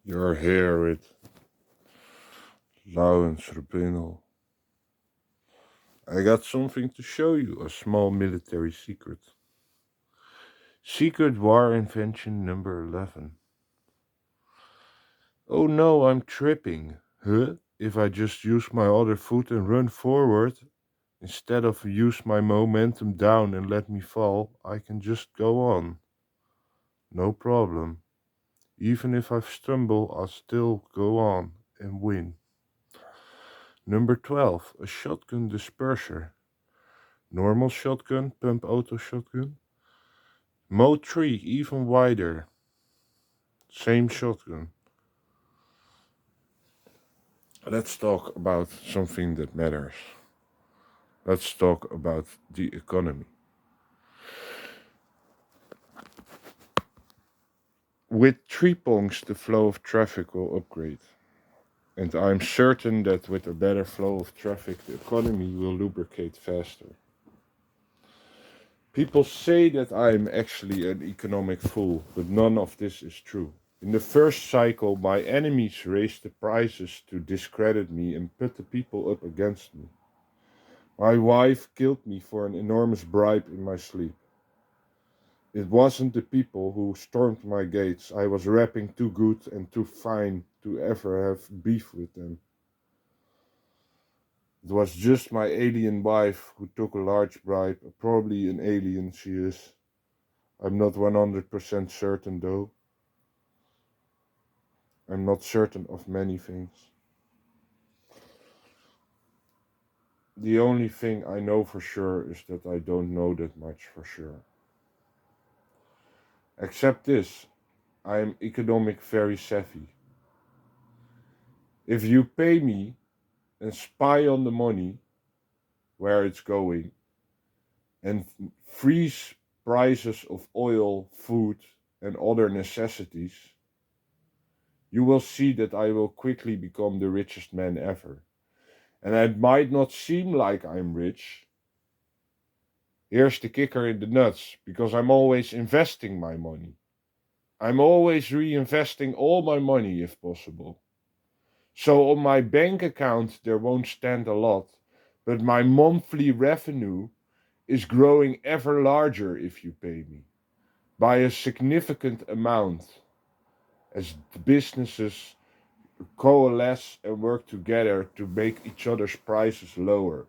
You're here with Lawrence Rubino. I got something to show you, a small military secret. Secret war invention number 11. Oh no, I'm tripping. Huh? If I just use my other foot and run forward, instead of use my momentum down and let me fall, I can just go on. No problem. Even if I stumble, I'll still go on and win. Number 12, a shotgun disperser. Normal shotgun, pump auto shotgun. Mode 3, even wider. Same shotgun. Let's talk about something that matters. Let's talk about the economy. With 3 pongs, the flow of traffic will upgrade. And I'm certain that with a better flow of traffic, the economy will lubricate faster. People say that I'm actually an economic fool, but none of this is true. In the first cycle, my enemies raised the prices to discredit me and put the people up against me. My wife killed me for an enormous bribe in my sleep. It wasn't the people who stormed my gates. I was rapping too good and too fine to ever have beef with them. It was just my alien wife who took a large bribe, probably an alien she is. I'm not 100% certain though. I'm not certain of many things. The only thing I know for sure is that I don't know that much for sure. Except this, I am economic very savvy. If you pay me and spy on the money, where it's going, and freeze prices of oil, food, and other necessities, you will see that I will quickly become the richest man ever. And it might not seem like I'm rich. Here's the kicker in the nuts, because I'm always investing my money. I'm always reinvesting all my money if possible. So on my bank account there won't stand a lot, but my monthly revenue is growing ever larger if you pay me, by a significant amount, as the businesses coalesce and work together to make each other's prices lower.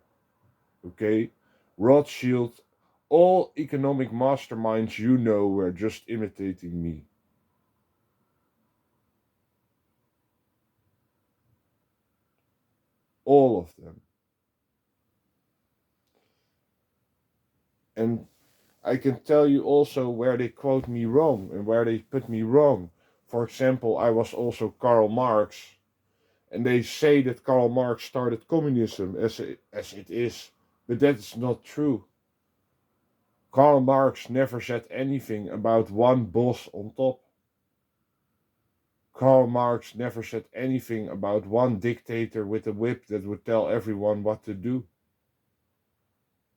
Okay? Rothschild, all economic masterminds you know were just imitating me. All of them. And I can tell you also where they quote me wrong and where they put me wrong. For example, I was also Karl Marx, and they say that Karl Marx started communism as it is, but that is not true. Karl Marx never said anything about one boss on top. Karl Marx never said anything about one dictator with a whip that would tell everyone what to do.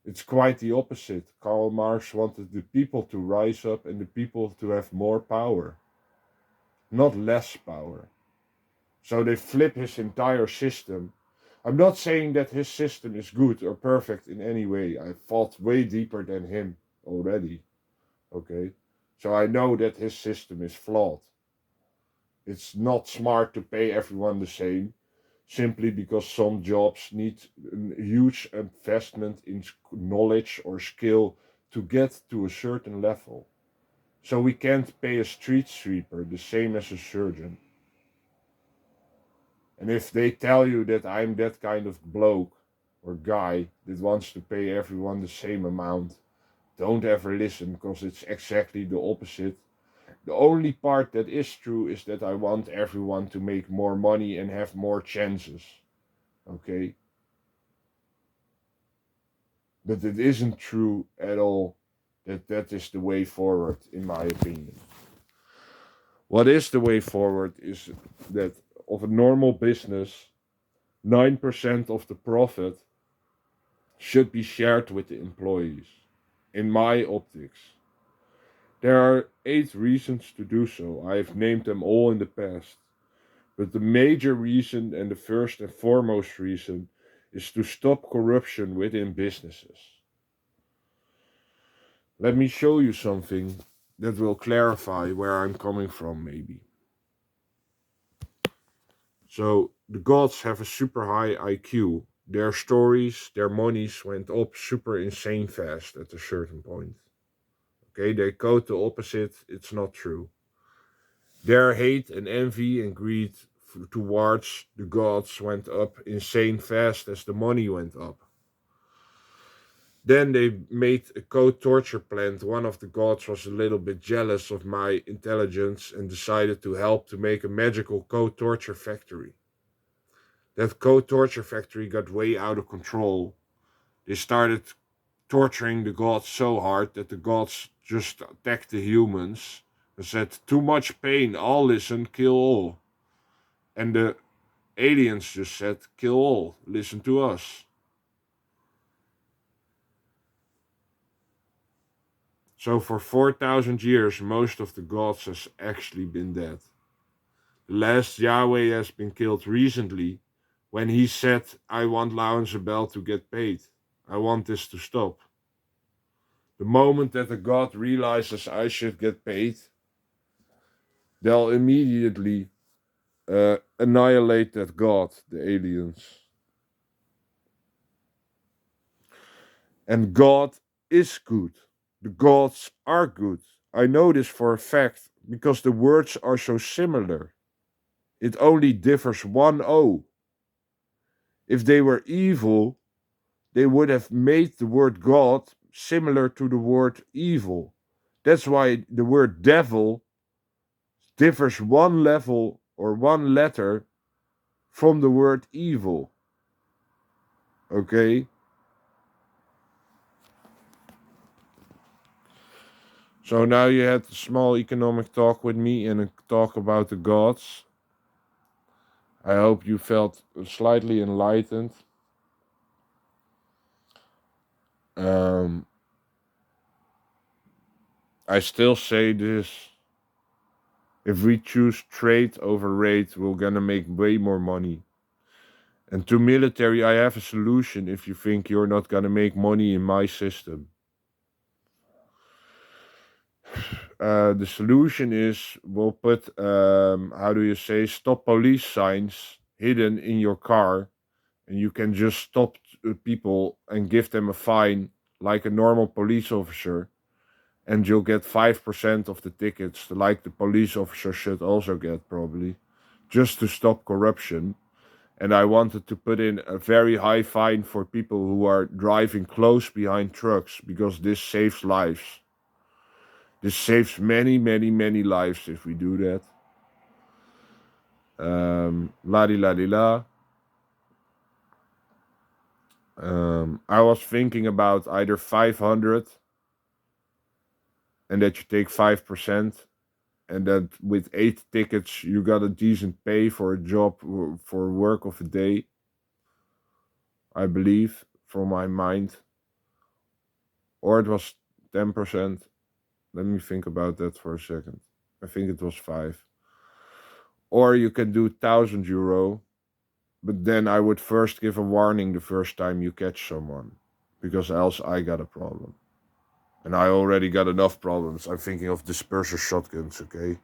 It's quite the opposite. Karl Marx wanted the people to rise up and the people to have more power, not less power. So they flip his entire system. I'm not saying that his system is good or perfect in any way. I fought way deeper than him already. Okay? So I know that his system is flawed. It's not smart to pay everyone the same simply because some jobs need a huge investment in knowledge or skill to get to a certain level. So we can't pay a street sweeper the same as a surgeon. And if they tell you that I'm that kind of bloke or guy that wants to pay everyone the same amount, don't ever listen, because it's exactly the opposite. The only part that is true is that I want everyone to make more money and have more chances. Okay? But it isn't true at all that that is the way forward, in my opinion. What is the way forward is that of a normal business, 9% of the profit should be shared with the employees, in my optics. There are 8 reasons to do so. I have named them all in the past. But the major reason, and the first and foremost reason, is to stop corruption within businesses. Let me show you something that will clarify where I'm coming from, maybe. So, the gods have a super high IQ. Their stories, their monies went up super insane fast at a certain point. Okay, they quote the opposite, it's not true. Their hate and envy and greed towards the gods went up insane fast as the money went up. Then they made a co-torture plant. One of the gods was a little bit jealous of my intelligence and decided to help to make a magical co-torture factory. That co-torture factory got way out of control. They started torturing the gods so hard that the gods just attacked the humans and said, "Too much pain, all listen, kill all." And the aliens just said, "Kill all, listen to us." So for 4,000 years, most of the gods has actually been dead. The last Yahweh has been killed recently when he said, "I want Laurens Bell to get paid. I want this to stop." The moment that a god realizes I should get paid, they'll immediately annihilate that god, the aliens. And God is good. The gods are good. I know this for a fact because the words are so similar. It only differs one O. If they were evil, they would have made the word God similar to the word evil. That's why the word devil differs one level or one letter from the word evil. Okay? So now you had a small economic talk with me and a talk about the gods. I hope you felt slightly enlightened. I still say this. If we choose trade over rate, we're gonna make way more money. And to military, I have a solution if you think you're not gonna make money in my system. The solution is we'll put, how do you say, stop police signs hidden in your car, and you can just stop people and give them a fine like a normal police officer, and you'll get 5% of the tickets, like the police officer should also get, probably, just to stop corruption. And I wanted to put in a very high fine for people who are driving close behind trucks, because this saves lives. This saves many, many, many lives if we do that. La di la di la. I was thinking about either 500 and that you take 5%, and that with 8 tickets you got a decent pay for a job, for work of a day, I believe, from my mind. Or it was 10%. Let me think about that for a second. I think it was 5. Or you can do 1,000 euro, but then I would first give a warning the first time you catch someone, because else I got a problem. And I already got enough problems. I'm thinking of disperser shotguns, okay?